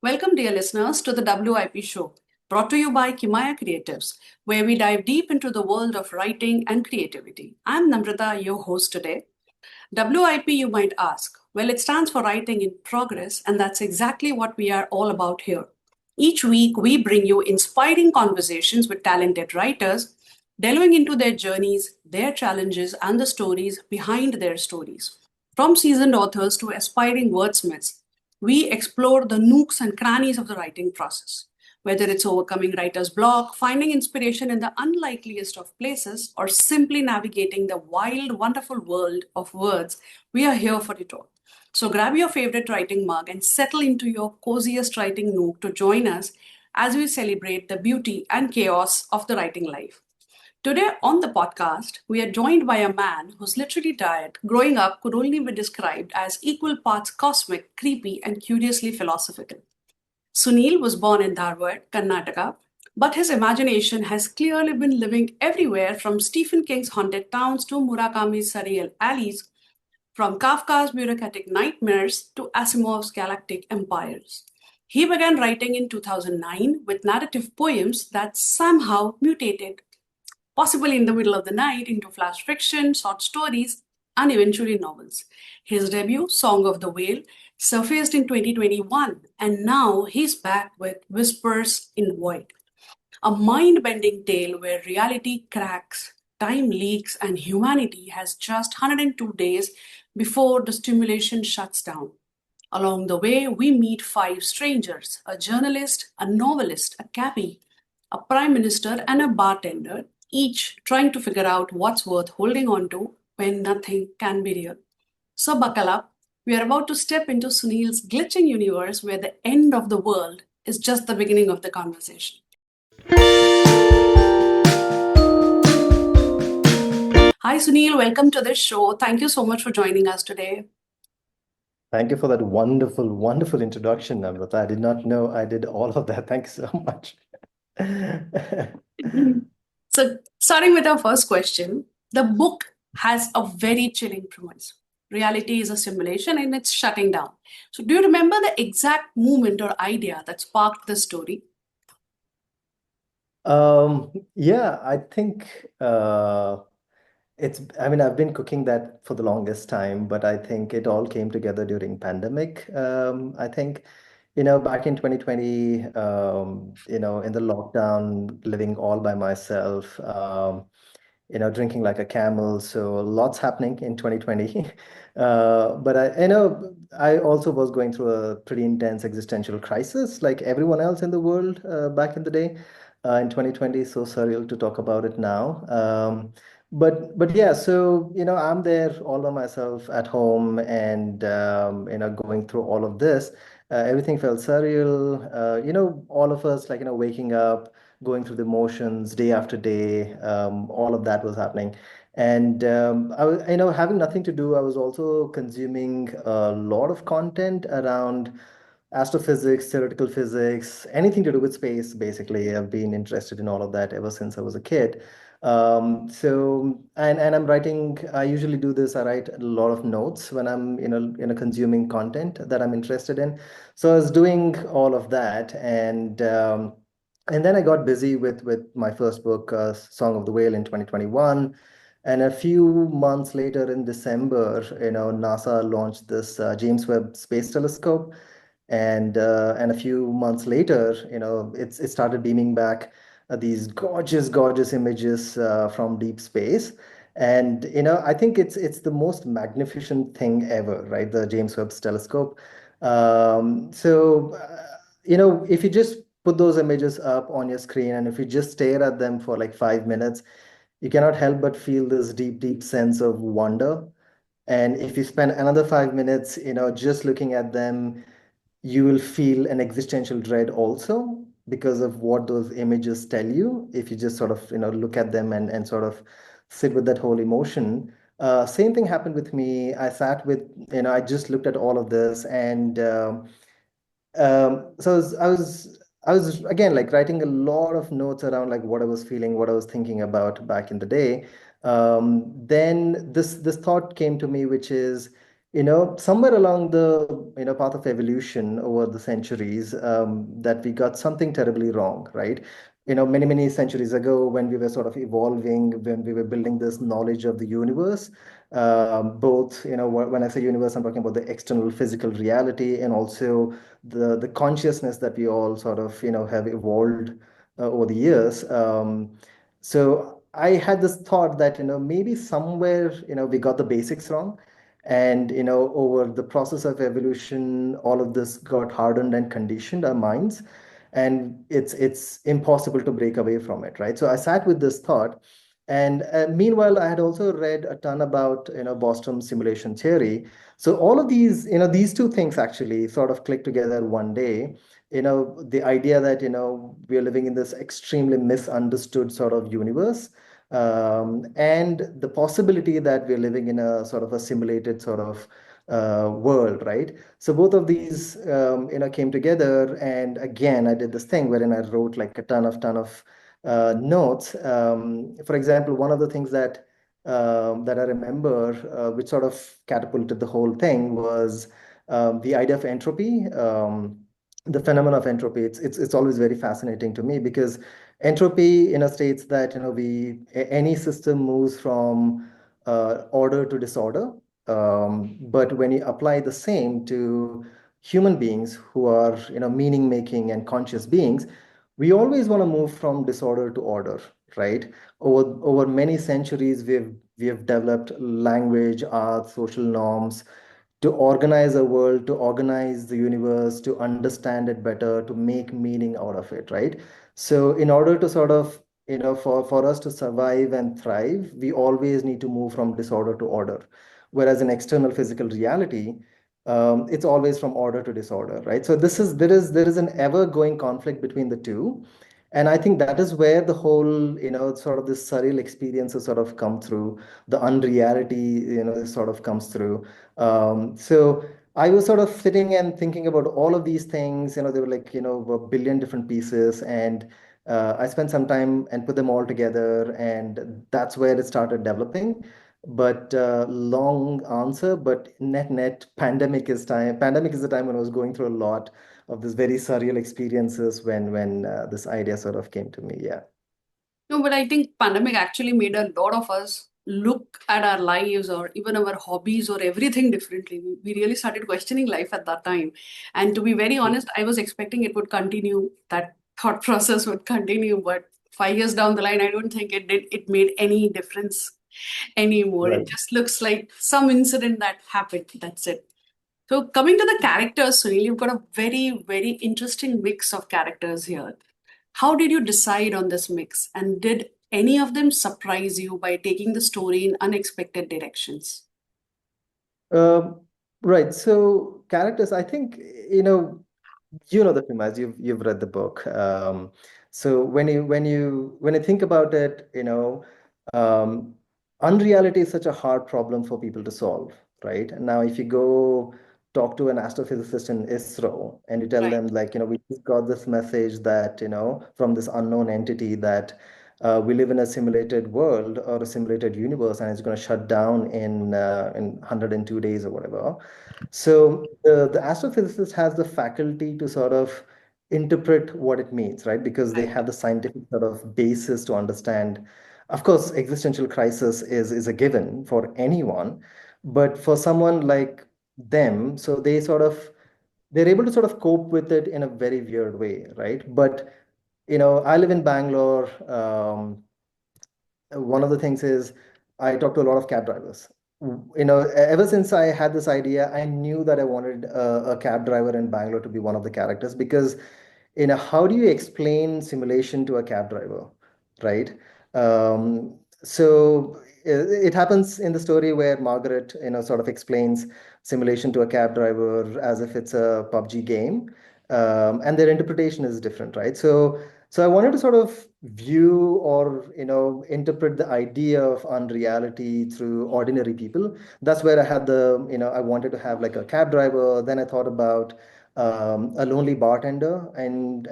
Welcome, dear listeners, to the WIP show, brought to you by Kimaya Creatives, where we dive deep into the world of writing and creativity. I'm Namrata, your host today. WIP, you might ask. Well, it stands for Writing in Progress, and that's exactly what we are all about here. Each week, we bring you inspiring conversations with talented writers, delving into their journeys, their challenges, and the stories behind their stories. From seasoned authors to aspiring wordsmiths, we explore the nooks and crannies of the writing process. Whether it's overcoming writer's block, finding inspiration in the unlikeliest of places, or simply navigating the wild, wonderful world of words, we are here for it all. So grab your favorite writing mug and settle into your coziest writing nook to join us as we celebrate the beauty and chaos of the writing life. Today on the podcast, we are joined by a man whose literary diet growing up could only be described as equal parts cosmic, creepy, and curiously philosophical. Sunil was born in Dharwad, Karnataka, but his imagination has clearly been living everywhere from Stephen King's haunted towns to Murakami's surreal alleys, from Kafka's bureaucratic nightmares to Asimov's galactic empires. He began writing in 2009 with narrative poems that somehow mutated, possibly in the middle of the night, into flash fiction, short stories, and eventually novels. His debut, Song of the Whale, surfaced in 2021, and now he's back with Whispers in Void, a mind bending tale where reality cracks, time leaks, and humanity has just 102 days before the stimulation shuts down. Along the way, we meet five strangers: a journalist, a novelist, a cabbie, a prime minister, and a bartender, each trying to figure out what's worth holding on to when nothing can be real. So, buckle up. We are about to step into Sunil's glitching universe where the end of the world is just the beginning of the conversation. Hi, Sunil. Welcome to this show. Thank you so much for joining us today. Thank you for that wonderful, wonderful introduction, Namrata. I did not know I did all of that. Thank you so much. So, starting with our first question, the book has a very chilling premise. Reality is a simulation and it's shutting down. So, do you remember the exact moment or idea that sparked the story? Yeah, I think I mean, I've been cooking that for the longest time, but I think it all came together during pandemic. I think, back in 2020, in the lockdown, living all by myself, drinking like a camel. So lots happening in 2020. But I also was going through a pretty intense existential crisis, like everyone else in the world back in the day. In 2020, so surreal to talk about it now. But yeah, so I'm there all by myself at home, and going through all of this. Everything felt surreal. All of us, like, waking up, going through the motions day after day. All of that was happening. And I was, having nothing to do, I was also consuming a lot of content around astrophysics, theoretical physics, anything to do with space, basically. I've been interested in all of that ever since I was a kid. And I'm writing, I usually do this, I write a lot of notes when I'm, consuming content that I'm interested in. So I was doing all of that, and then I got busy with my first book, Song of the Whale, in 2021. And a few months later, in December, NASA launched this James Webb Space Telescope, and a few months later, it started beaming back these gorgeous, gorgeous images from deep space. And I think it's the most magnificent thing ever, right? The James Webb Telescope. If you just put those images up on your screen, and if you just stare at them for like 5 minutes, you cannot help but feel this deep, deep sense of wonder. And if you spend another 5 minutes, just looking at them, you will feel an existential dread also because of what those images tell you. If you just sort of, look at them and sort of sit with that whole emotion. Same thing happened with me. I sat with, I just looked at all of this, and so I was again like writing a lot of notes around like what I was feeling, what I was thinking about back in the day. Then this thought came to me, which is, somewhere along the, path of evolution over the centuries, that we got something terribly wrong, right? Many, many centuries ago, when we were sort of evolving, when we were building this knowledge of the universe, both, when I say universe, I'm talking about the external physical reality and also the consciousness that we all sort of, have evolved over the years. So I had this thought that, maybe somewhere, we got the basics wrong. And, over the process of evolution, all of this got hardened and conditioned our minds. And it's impossible to break away from it, right? So I sat with this thought. And meanwhile, I had also read a ton about, Bostrom simulation theory. So all of these, these two things actually sort of click together one day. The idea that, we are living in this extremely misunderstood sort of universe, and the possibility that we're living in a sort of a simulated sort of world, right? So both of these, came together, and again, I did this thing wherein I wrote like a ton of notes. For example, one of the things that I remember, which sort of catapulted the whole thing, was the idea of entropy. The phenomenon of entropy. It's always very fascinating to me because entropy, states that any system moves from order to disorder. But when you apply the same to human beings who are meaning making and conscious beings, we always want to move from disorder to order, right? Over many centuries, we have developed language, art, social norms to organize a world, to organize the universe, to understand it better, to make meaning out of it, right? So, in order to sort of, for us to survive and thrive, we always need to move from disorder to order. Whereas in external physical reality, it's always from order to disorder, right? So there is an ever-going conflict between the two. And I think that is where the whole, sort of this surreal experiences sort of come through, the unreality, sort of comes through. So I was sort of sitting and thinking about all of these things. They were like, a billion different pieces. And I spent some time and put them all together. And that's where it started developing. But long answer, but net pandemic is time. Pandemic is the time when I was going through a lot of this very surreal experiences when this idea sort of came to me. Yeah. No, but I think pandemic actually made a lot of us look at our lives or even our hobbies or everything differently. We really started questioning life at that time. And to be very honest, I was expecting it would continue, that thought process would continue, but 5 years down the line, I don't think it made any difference anymore. It Right. just looks like some incident that happened. That's it. So coming to the characters, Sunil, you've got a very, very interesting mix of characters here. How did you decide on this mix? And did any of them surprise you by taking the story in unexpected directions? Um, right. So characters, I think, the film as you've read the book. So when you think about it, um, unreality is such a hard problem for people to solve, right? And now, if you go talk to an astrophysicist in ISRO and you tell Right. them like, we just got this message that, from this unknown entity that we live in a simulated world or a simulated universe and it's going to shut down in 102 days or whatever. So the astrophysicist has the faculty to sort of interpret what it means, right? Because they Right. have the scientific sort of basis to understand. Of course, existential crisis is a given for anyone, but for someone like them, so they're able to sort of cope with it in a very weird way, right? But I live in Bangalore. One of the things is I talk to a lot of cab drivers. Ever since I had this idea, I knew that I wanted a cab driver in Bangalore to be one of the characters because, how do you explain simulation to a cab driver, right? So it happens in the story where Margaret, sort of explains simulation to a cab driver as if it's a PUBG game, and their interpretation is different, right? So I wanted to sort of view or interpret the idea of unreality through ordinary people. That's where I had I wanted to have like a cab driver. Then I thought about a lonely bartender, and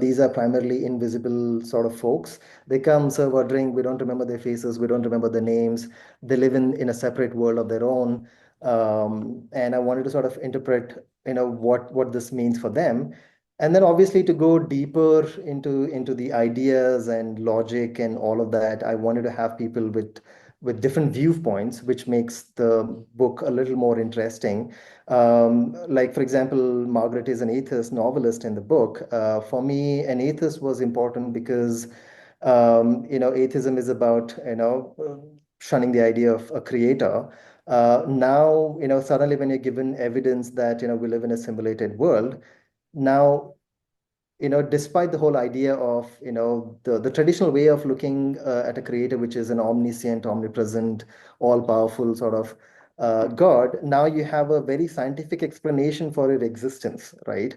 these are primarily invisible sort of folks. They come, serve our drink. We don't remember their faces. We don't remember their names. They live in a separate world of their own. And I wanted to sort of interpret, what this means for them. And then obviously to go deeper into the ideas and logic and all of that, I wanted to have people with different viewpoints, which makes the book a little more interesting. Like, for example, Margaret is an atheist novelist in the book. For me, an atheist was important because, atheism is about, shunning the idea of a creator. Now, suddenly when you're given evidence that, we live in a simulated world, now, despite the whole idea of, the traditional way of looking at a creator, which is an omniscient, omnipresent, all-powerful sort of God, now you have a very scientific explanation for its existence, right?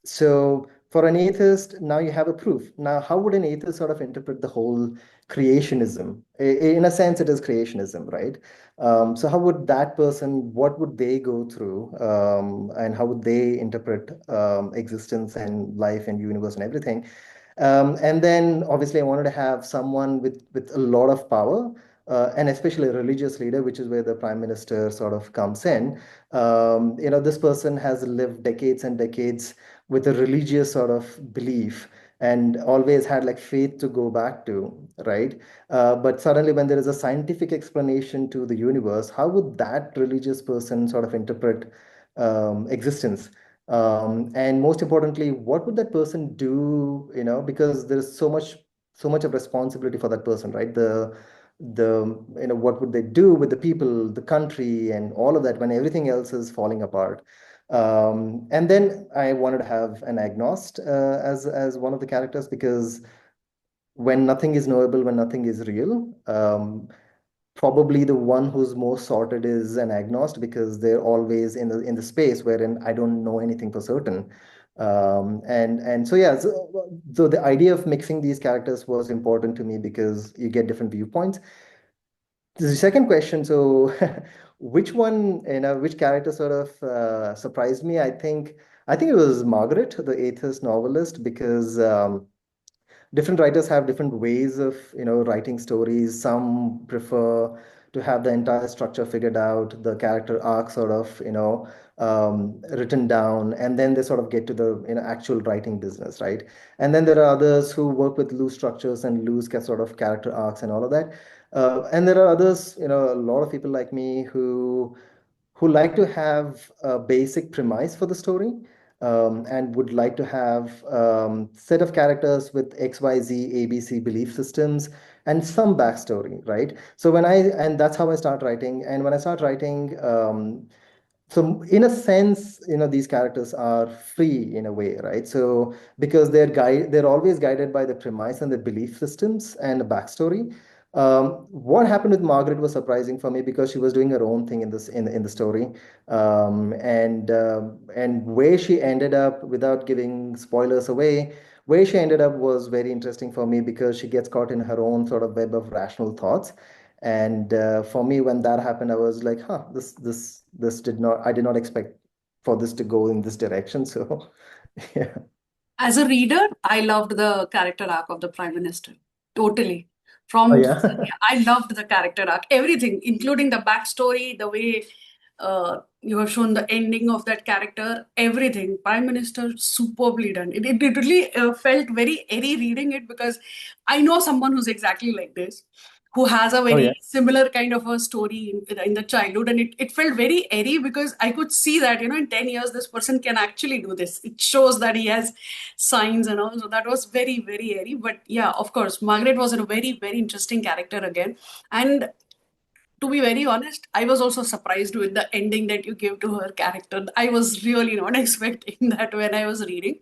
So for an atheist, now you have a proof. Now, how would an atheist sort of interpret the whole creationism? In a sense, it is creationism, right? So how would that person, what would they go through, and how would they interpret existence and life and universe and everything? And then obviously I wanted to have someone with a lot of power, and especially a religious leader, which is where the prime minister sort of comes in. This person has lived decades and decades with a religious sort of belief and always had like faith to go back to, right? But suddenly, when there is a scientific explanation to the universe, how would that religious person sort of interpret existence? And most importantly, what would that person do? Because there is so much of responsibility for that person, right? What would they do with the people, the country, and all of that when everything else is falling apart? And then I wanted to have an agnost as one of the characters because when nothing is knowable, when nothing is real, probably the one who's most sorted is an agnost because they're always in the space wherein I don't know anything for certain. And so yeah, so the idea of mixing these characters was important to me because you get different viewpoints. The second question, so which character sort of surprised me? I think it was Margaret, the atheist novelist, because different writers have different ways of writing stories. Some prefer to have the entire structure figured out, the character arc sort of written down, and then they sort of get to the actual writing business, right? And then there are others who work with loose structures and loose sort of character arcs and all of that. And there are others, a lot of people like me who like to have a basic premise for the story, and would like to have set of characters with XYZ ABC belief systems and some backstory, right? So and that's how I start writing. And when I start writing, so in a sense, these characters are free in a way, right? So because they're always guided by the premise and the belief systems and the backstory. What happened with Margaret was surprising for me because she was doing her own thing in the story, and where she ended up, without giving spoilers away, where she ended up was very interesting for me because she gets caught in her own sort of web of rational thoughts. And for me, when that happened, I was like, huh, I did not expect for this to go in this direction. So, yeah. As a reader, I loved the character arc of the Prime Minister. Totally. Oh, From yeah. I loved the character arc, everything, including the backstory, the way you have shown the ending of that character, everything. Prime Minister, superbly done. It really felt very airy reading it because I know someone who's exactly like this, who has a Oh, yeah. very similar kind of a story in the childhood. And it felt very airy because I could see that, in 10 years, this person can actually do this. It shows that he has signs and all. So that was very, very airy. But yeah, of course, Margaret was a very, very interesting character again. And to be very honest, I was also surprised with the ending that you gave to her character. I was really not expecting that when I was reading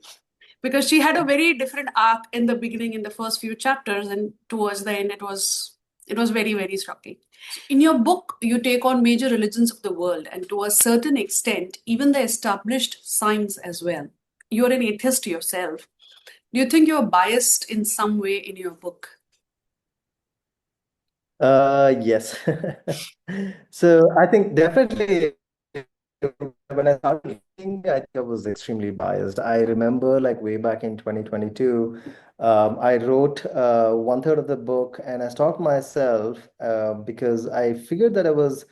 because she had a very different arc in the beginning, in the first few chapters, and towards the end it was very, very shocking. In your book, you take on major religions of the world and to a certain extent even the established science as well. You're an atheist yourself. Do you think you're biased in some way in your book? Yes. So I think definitely when I started reading, I think I was extremely biased. I remember like way back in 2022, I wrote one third of the book and I stopped myself because I figured that I was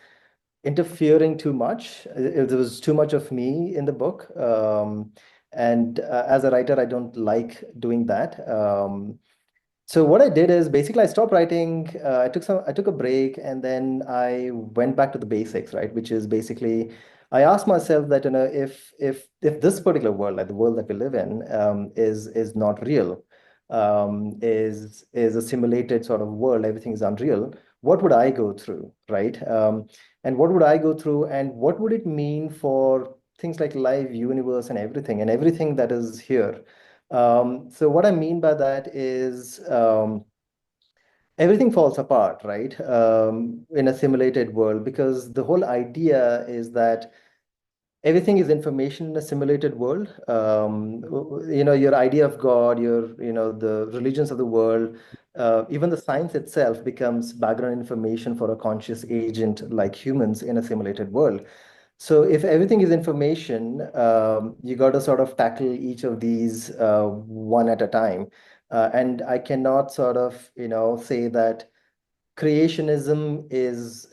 interfering too much. There was too much of me in the book. And as a writer, I don't like doing that. So what I did is basically I stopped writing. I took a break, and then I went back to the basics, right? Which is basically I asked myself that, if this particular world, like the world that we live in, is not real, is a simulated sort of world, everything is unreal. What would I go through, right? And what would I go through, and what would it mean for things like live universe and everything that is here? So what I mean by that is, everything falls apart, right? In a simulated world, because the whole idea is that everything is information in a simulated world. Your idea of God, the religions of the world, even the science itself becomes background information for a conscious agent like humans in a simulated world. So if everything is information, you got to sort of tackle each of these one at a time. And I cannot sort of, say that creationism is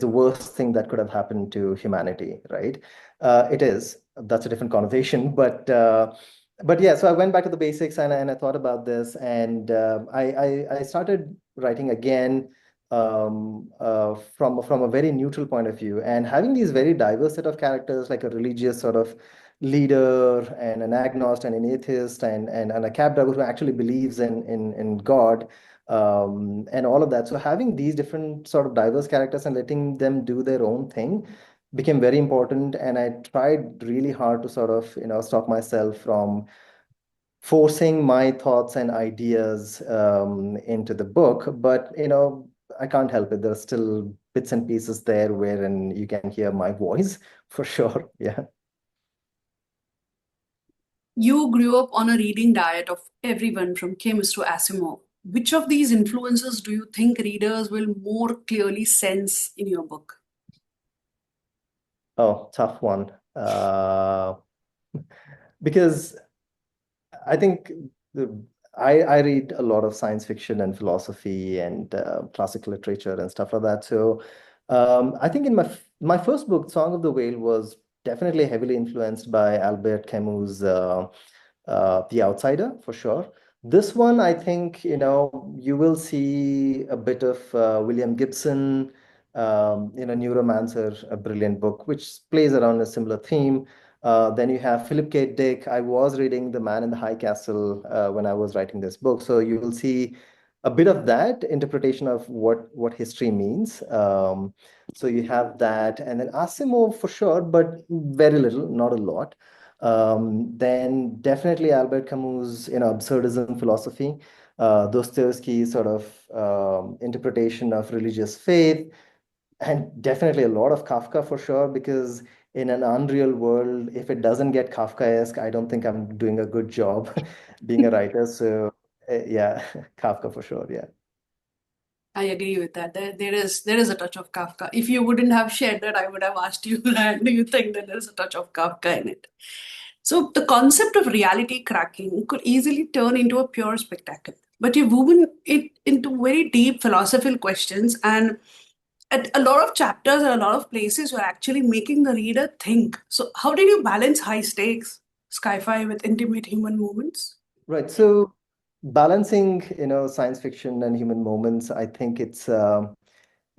the worst thing that could have happened to humanity, right? It is. That's a different conversation, but yeah. So I went back to the basics, and I thought about this, and I started writing again, from a very neutral point of view, and having these very diverse set of characters, like a religious sort of leader, and an agnostic, and an atheist, and a cab driver who actually believes in God, and all of that. So having these different sort of diverse characters and letting them do their own thing became very important. And I tried really hard to sort of, stop myself from forcing my thoughts and ideas into the book. But, I can't help it. There are still bits and pieces there wherein you can hear my voice for sure. Yeah. You grew up on a reading diet of everyone from Camus to Asimov. Which of these influences do you think readers will more clearly sense in your book? Oh, tough one. Because I think the, I read a lot of science fiction and philosophy and classical literature and stuff like that. So I think in my first book, Song of the Whale, was definitely heavily influenced by Albert Camus' The Outsider, for sure. This one, I think, you will see a bit of William Gibson, Neuromancer, a brilliant book, which plays around a similar theme. Then you have Philip K. Dick. I was reading The Man in the High Castle when I was writing this book. So you will see a bit of that interpretation of what history means. So you have that, and then Asimov for sure, but very little, not a lot. Then definitely Albert Camus, absurdism philosophy, Dostoevsky's sort of interpretation of religious faith, and definitely a lot of Kafka for sure, because in an unreal world, if it doesn't get Kafkaesque, I don't think I'm doing a good job being a writer. So yeah, Kafka for sure. Yeah. I agree with that. There is a touch of Kafka. If you wouldn't have shared that, I would have asked you that. Do you think that there's a touch of Kafka in it? So the concept of reality cracking could easily turn into a pure spectacle. But you've woven it into very deep philosophical questions, and at a lot of chapters and a lot of places you're actually making the reader think. So how did you balance high stakes sci-fi with intimate human moments? Right. So balancing, science fiction and human moments, I think it's a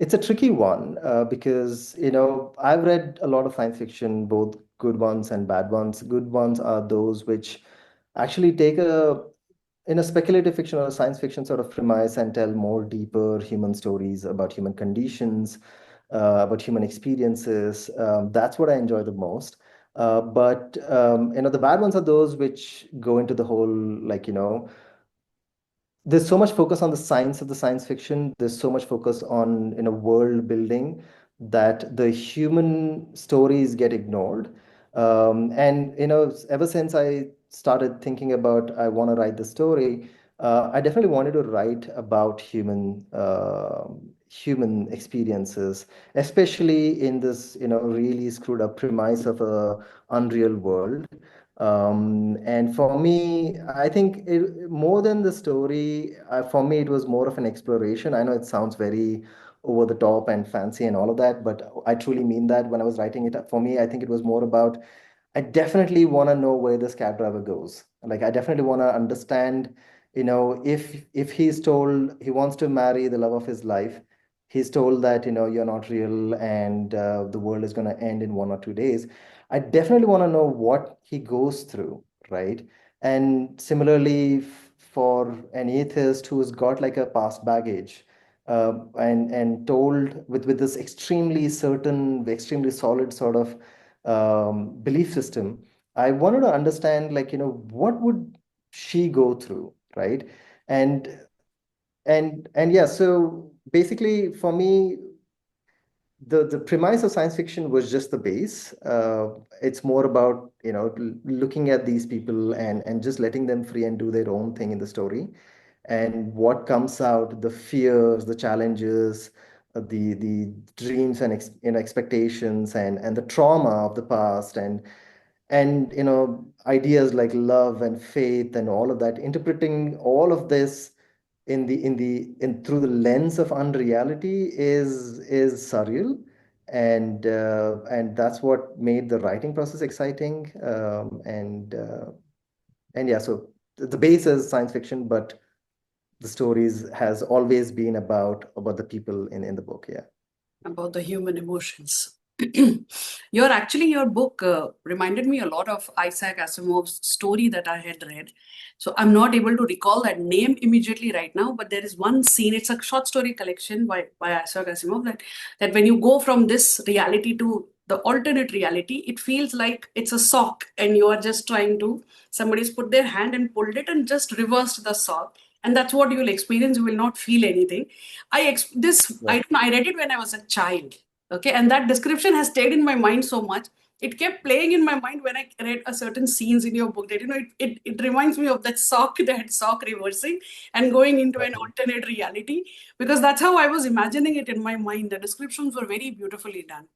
tricky one, because, I've read a lot of science fiction, both good ones and bad ones. Good ones are those which actually take in a speculative fiction or a science fiction sort of premise, and tell more deeper human stories about human conditions, about human experiences. That's what I enjoy the most. But the bad ones are those which go into the whole, like, there's so much focus on the science of the science fiction. There's so much focus on, world building, that the human stories get ignored. And ever since I started thinking about I want to write the story, I definitely wanted to write about human experiences, especially in this, really screwed up premise of a unreal world. And for me, I think more than the story, for me, it was more of an exploration. I know it sounds very over the top and fancy and all of that, but I truly mean that when I was writing it. For me, I think it was more about I definitely want to know where this cab driver goes. Like I definitely want to understand, if he's told he wants to marry the love of his life, he's told that, you're not real and the world is going to end in 1 or 2 days. I definitely want to know what he goes through, right? And similarly, for an atheist who's got like a past baggage, and told with this extremely certain, extremely solid sort of belief system, I wanted to understand, like, what would she go through, right? And and yeah, so basically for me, the premise of science fiction was just the base. It's more about, looking at these people and just letting them free and do their own thing in the story. And what comes out, the fears, the challenges, the dreams and expectations, and the trauma of the past, and ideas like love and faith and all of that, interpreting all of this in through the lens of unreality is surreal. And that's what made the writing process exciting. And yeah, so the base is science fiction, but the stories has always been about the people in the book. Yeah. About the human emotions. Your book reminded me a lot of Isaac Asimov's story that I had read. So I'm not able to recall that name immediately right now, but there is one scene. It's a short story collection by Isaac Asimov that when you go from this reality to the alternate reality, it feels like it's a sock, and you are just trying to somebody's put their hand and pulled it and just reversed the sock, and that's what you will experience. You will not feel anything. Right. I read it when I was a child. Okay, and that description has stayed in my mind so much. It kept playing in my mind when I read a certain scenes in your book, that it reminds me of that sock reversing and going into an Right. alternate reality, because that's how I was imagining it in my mind. The descriptions were very beautifully done.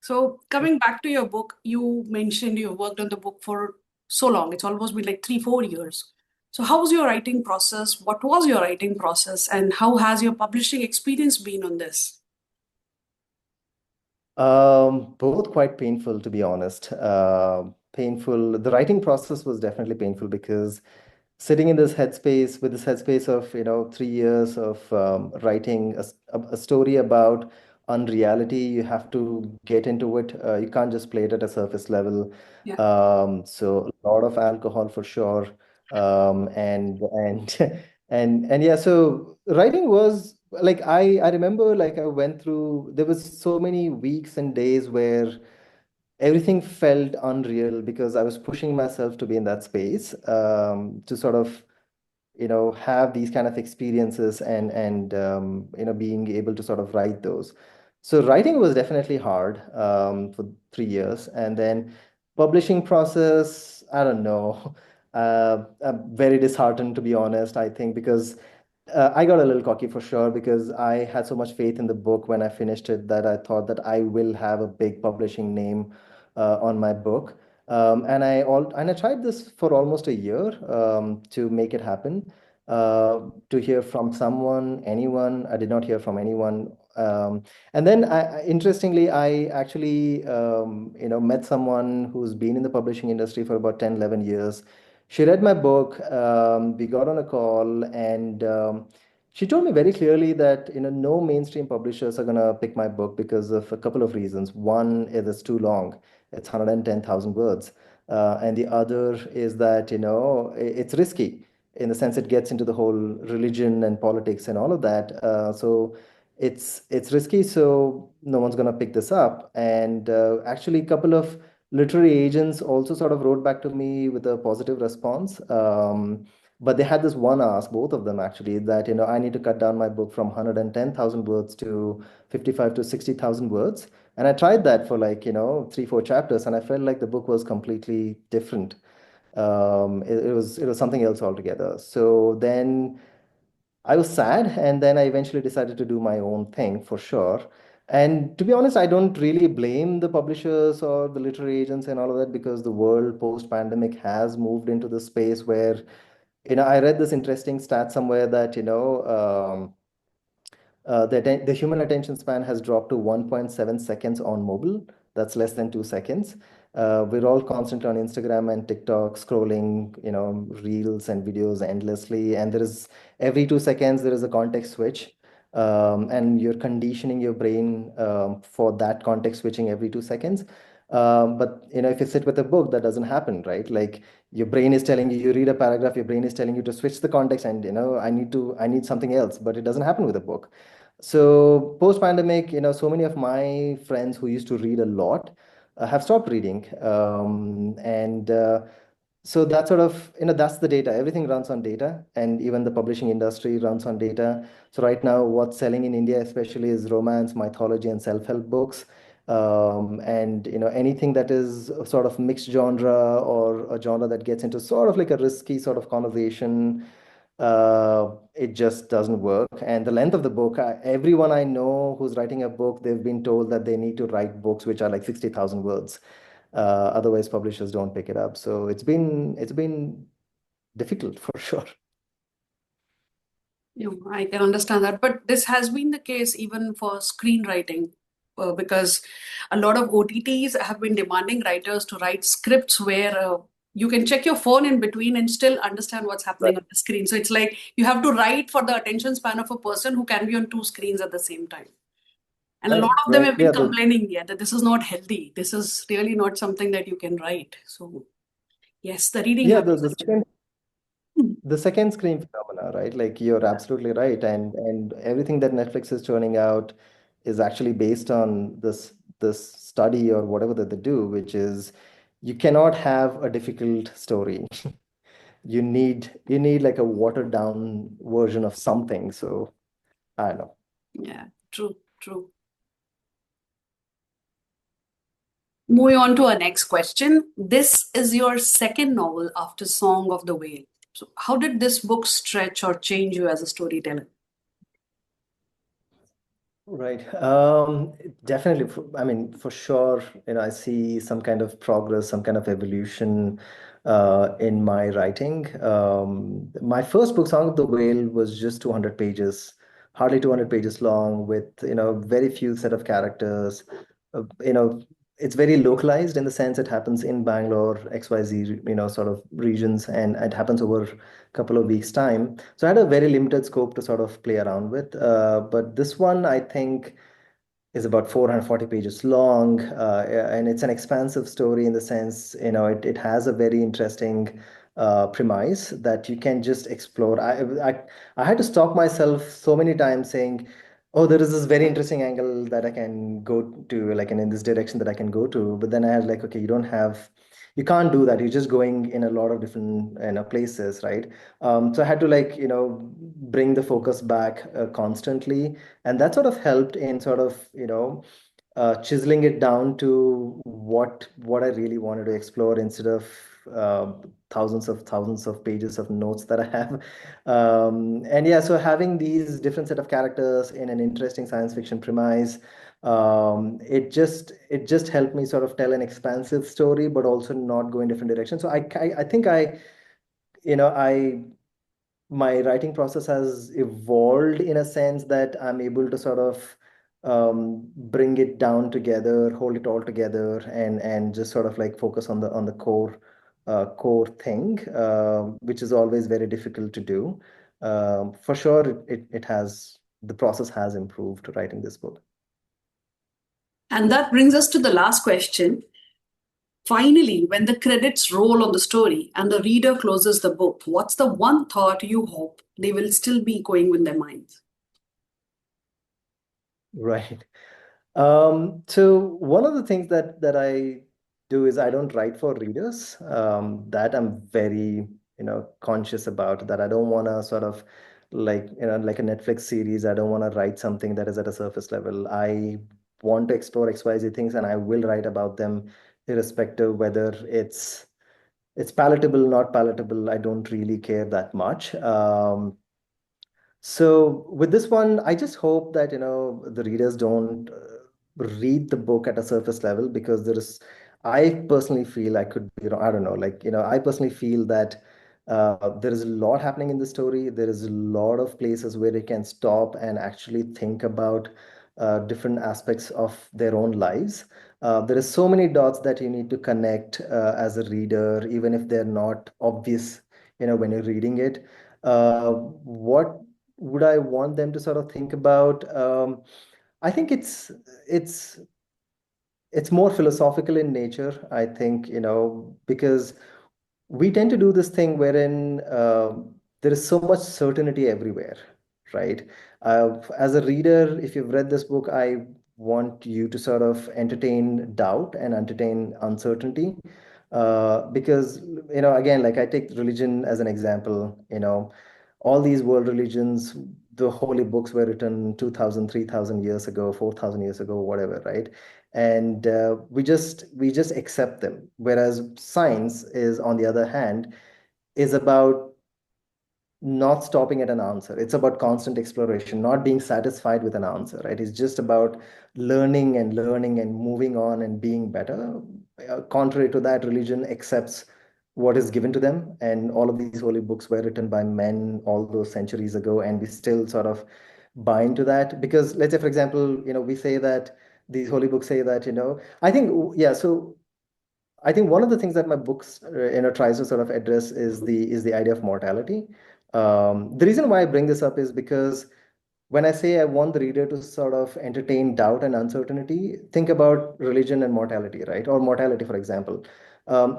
So coming back to your book, you mentioned you worked on the book for so long. It's almost been like 3, 4 years. So how was your writing process? What was your writing process, and how has your publishing experience been on this? Both quite painful, to be honest. Painful. The writing process was definitely painful because sitting in this headspace, with this headspace of 3 years of writing a story about unreality, you have to get into it. You can't just play it at a surface level. Yeah. So a lot of alcohol for sure. And and yeah, so writing was like, I remember, like, I went through, there was so many weeks and days where everything felt unreal because I was pushing myself to be in that space, to sort of, have these kind of experiences, and being able to sort of write those. So writing was definitely hard, for 3 years. And then publishing process, I don't know. I'm very disheartened, to be honest, I think, because I got a little cocky for sure, because I had so much faith in the book when I finished it that I thought that I will have a big publishing name on my book. And I tried this for almost a year, to make it happen. To hear from someone, anyone, I did not hear from anyone. And then, interestingly, I actually, met someone who's been in the publishing industry for about 10, 11 years. She read my book. We got on a call, and she told me very clearly that, no mainstream publishers are gonna pick my book because of a couple of reasons. One is it's too long; it's 110,000 words, and the other is that, it's risky in the sense it gets into the whole religion and politics and all of that. So it's risky, so no one's gonna pick this up. And actually, a couple of literary agents also sort of wrote back to me with a positive response. But they had this one ask, both of them actually, that, I need to cut down my book from 110,000 words to 55 to 60,000 words. And I tried that for, like, 3, 4 chapters, and I felt like the book was completely different. It was something else altogether. So then I was sad, and then I eventually decided to do my own thing for sure. And to be honest, I don't really blame the publishers or the literary agents and all of that, because the world post-pandemic has moved into the space where, I read this interesting stat somewhere that, the human attention span has dropped to 1.7 seconds on mobile. That's less than 2 seconds. We're all constantly on Instagram and TikTok scrolling, reels and videos endlessly. And there is every 2 seconds, there is a context switch. And you're conditioning your brain for that context switching every 2 seconds. But if you sit with a book, that doesn't happen, right? Like your brain is telling you, you read a paragraph, your brain is telling you to switch the context, and I need something else, but it doesn't happen with a book. So post-pandemic, so many of my friends who used to read a lot have stopped reading. And so that sort of, that's the data. Everything runs on data, and even the publishing industry runs on data. So right now, what's selling in India especially is romance, mythology, and self-help books. And anything that is a sort of mixed genre or a genre that gets into sort of like a risky sort of conversation, it just doesn't work. And the length of the book, everyone I know who's writing a book, they've been told that they need to write books which are like 60,000 words. Otherwise, publishers don't pick it up. So it's been difficult for sure. I can understand that, but this has been the case even for screenwriting, because a lot of OTTs have been demanding writers to write scripts where you can check your phone in between and still understand what's Right. happening on the screen. So it's like you have to write for the attention span of a person who can be on two screens at the same time. And a lot Right. of them Right. have been Yeah. complaining, yeah, that this is not healthy. This is really not something that you can write. So yes, the reading Yeah. habits. The second screen phenomena, right? Like you're absolutely right. And everything that Netflix is churning out is actually based on this study or whatever that they do, which is you cannot have a difficult story. You need like a watered down version of something. So I don't know. Yeah, true, true. Moving on to our next question. This is your second novel after Song of the Whale. So, how did this book stretch or change you as a storyteller? Right. Definitely. I mean, for sure, I see some kind of progress, some kind of evolution in my writing. My first book, Song of the Whale, was just 200 pages, hardly 200 pages long, with, very few set of characters. Uh, you know, it's very localized in the sense it happens in Bangalore, XYZ, sort of regions, and it happens over a couple of weeks' time. So I had a very limited scope to sort of play around with. But this one, I think, is about 440 pages long, and it's an expansive story in the sense, it has a very interesting premise that you can just explore. I had to stop myself so many times saying, oh, there is this very interesting angle that I can go to, like, and in this direction that I can go to. But then I had like, okay, you can't do that. You're just going in a lot of different, places, right? So I had to, like, bring the focus back constantly, and that sort of helped in sort of chiseling it down to what I really wanted to explore instead of uh, thousands of pages of notes that I have. And yeah, so having these different set of characters in an interesting science fiction premise, it just helped me sort of tell an expansive story, but also not go in different directions. So I think I my writing process has evolved in a sense that I'm able to sort of bring it down together, hold it all together, and just sort of like focus on the core thing, which is always very difficult to do. For sure, the process has improved writing this book. And that brings us to the last question. Finally, when the credits roll on the story and the reader closes the book, what's the one thought you hope they will still be going with their minds? Right. So one of the things that I do is I don't write for readers. That I'm very, conscious about, that I don't want to sort of like, like a Netflix series. I don't want to write something that is at a surface level. I want to explore XYZ things, and I will write about them irrespective whether it's palatable, not palatable. I don't really care that much. So with this one, I just hope that the readers don't read the book at a surface level, because I personally feel, I could be wrong, I don't know, like I personally feel that There is a lot happening in the story. There is a lot of places where they can stop and actually think about different aspects of their own lives. There is so many dots that you need to connect as a reader, even if they're not obvious, when you're reading it. What would I want them to sort of think about? I think it's it's more philosophical in nature, I think, because we tend to do this thing wherein there is so much certainty everywhere, right? As a reader, if you've read this book, I want you to sort of entertain doubt and entertain uncertainty. Because, again, like I take religion as an example, all these world religions, the holy books were written 2,000, 3,000 years ago, 4,000 years ago, whatever, right? And we just accept them. Whereas science is, on the other hand, is about not stopping at an answer. It's about constant exploration, not being satisfied with an answer, right? It's just about learning and moving on and being better. Contrary to that, religion accepts what is given to them. And all of these holy books were written by men all those centuries ago. And we still sort of buy into that. Because let's say, for example, we say that these holy books say that, I think, yeah, so I think one of the things that my books, tries to sort of address is the idea of mortality. The reason why I bring this up is because when I say I want the reader to sort of entertain doubt and uncertainty, think about religion and mortality, right? Or mortality, for example.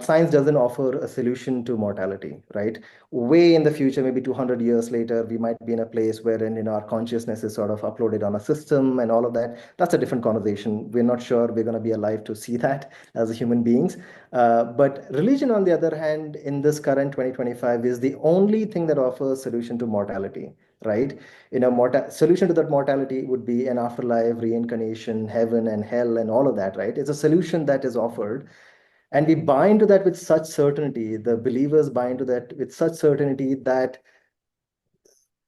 Science doesn't offer a solution to mortality, right? Way in the future, maybe 200 years later, we might be in a place wherein, our consciousness is sort of uploaded on a system and all of that. That's a different conversation. We're not sure we're going to be alive to see that as human beings. But religion, on the other hand, in this current 2025, is the only thing that offers solution to mortality, right? Solution to that mortality would be an afterlife, reincarnation, heaven and hell, and all of that, right? It's a solution that is offered, and we buy into that with such certainty. The believers buy into that with such certainty that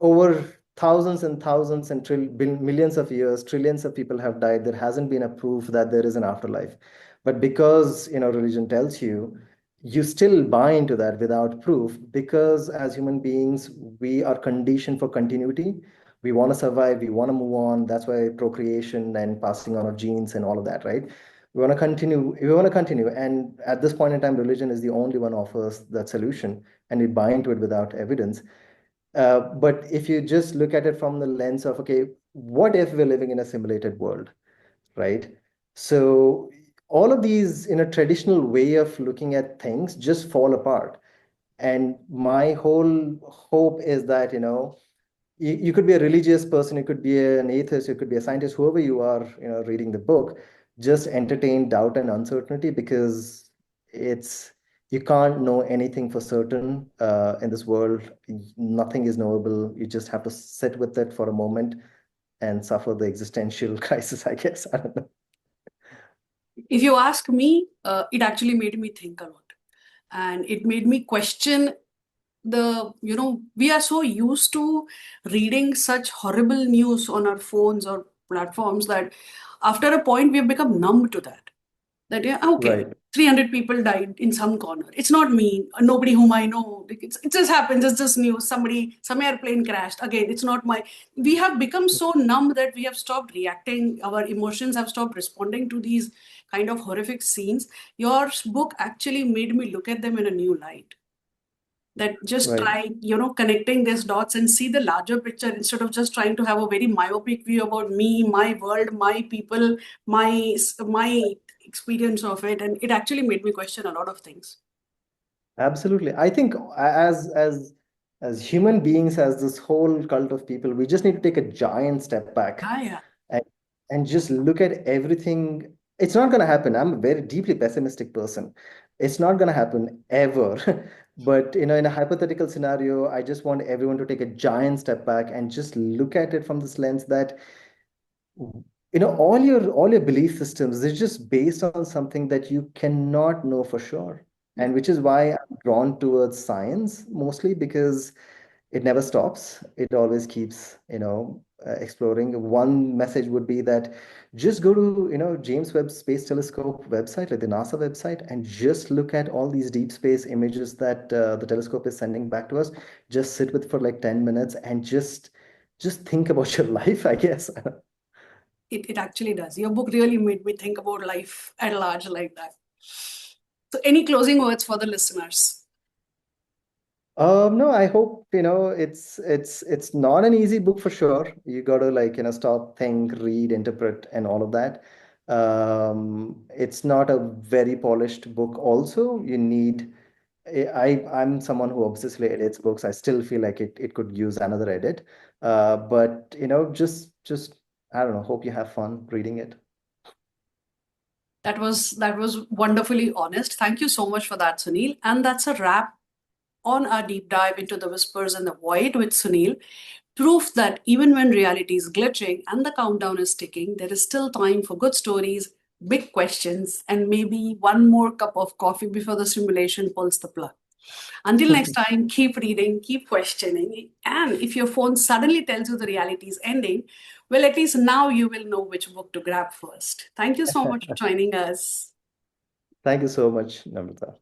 over thousands and thousands and millions of years, trillions of people have died. There hasn't been a proof that there is an afterlife. But because, religion tells you, you still buy into that without proof, because as human beings, we are conditioned for continuity. We want to survive, we want to move on. That's why procreation and passing on of genes and all of that, right? We want to continue. And at this point in time, religion is the only one offers that solution, and we buy into it without evidence. But if you just look at it from the lens of, okay, what if we're living in a simulated world, right? So all of these in a traditional way of looking at things just fall apart. And my whole hope is that, you could be a religious person, you could be an atheist, you could be a scientist, whoever you are, reading the book, just entertain doubt and uncertainty, because it's you can't know anything for certain in this world. Nothing is knowable. You just have to sit with it for a moment and suffer the existential crisis, I guess. I don't know. If you ask me, it actually made me think a lot. And it made me question we are so used to reading such horrible news on our phones or platforms that after a point we have become numb to that. That, yeah, okay, Right. 300 people died in some corner. It's not me, nobody whom I know. It just happens. It's just news. Some airplane crashed. Again, it's not my. We have become so numb that we have stopped reacting. Our emotions have stopped responding to these kind of horrific scenes. Your book actually made me look at them in a new light. That just Right. try, connecting these dots and see the larger picture instead of just trying to have a very myopic view about me, my world, my people, my experience of it. And it actually made me question a lot of things. Absolutely. I think as human beings, as this whole cult of people, we just need to take a giant step back Yeah, yeah. and and just look at everything. It's not going to happen. I'm a very deeply pessimistic person. It's not going to happen ever. But in a hypothetical scenario, I just want everyone to take a giant step back and just look at it from this lens that all your belief systems is just based on something that you cannot know for sure. Yeah. And which is why I'm drawn towards science, mostly because it never stops. It always keeps exploring. One message would be that just go to, James Webb Space Telescope website, like the NASA website, and just look at all these deep space images that the telescope is sending back to us. Just sit with for like 10 minutes and just think about your life, I guess. It actually does. Your book really made me think about life at large like that. So, any closing words for the listeners? No, I hope, it's not an easy book for sure. You got to like, stop, think, read, interpret, and all of that. It's not a very polished book also. You need I'm someone who obsessively edits books. I still feel like it could use another edit. But just I don't know, hope you have fun reading it. That was wonderfully honest. Thank you so much for that, Sunil. And that's a wrap on our deep dive into the whispers and the void with Sunil. Proof that even when reality is glitching and the countdown is ticking, there is still time for good stories, big questions, and maybe one more cup of coffee before the simulation pulls the plug. Until next time, keep reading, keep questioning, and if your phone suddenly tells you the reality is ending, well, at least now you will know which book to grab first. Thank you so much for joining us. Thank you so much, Namrata.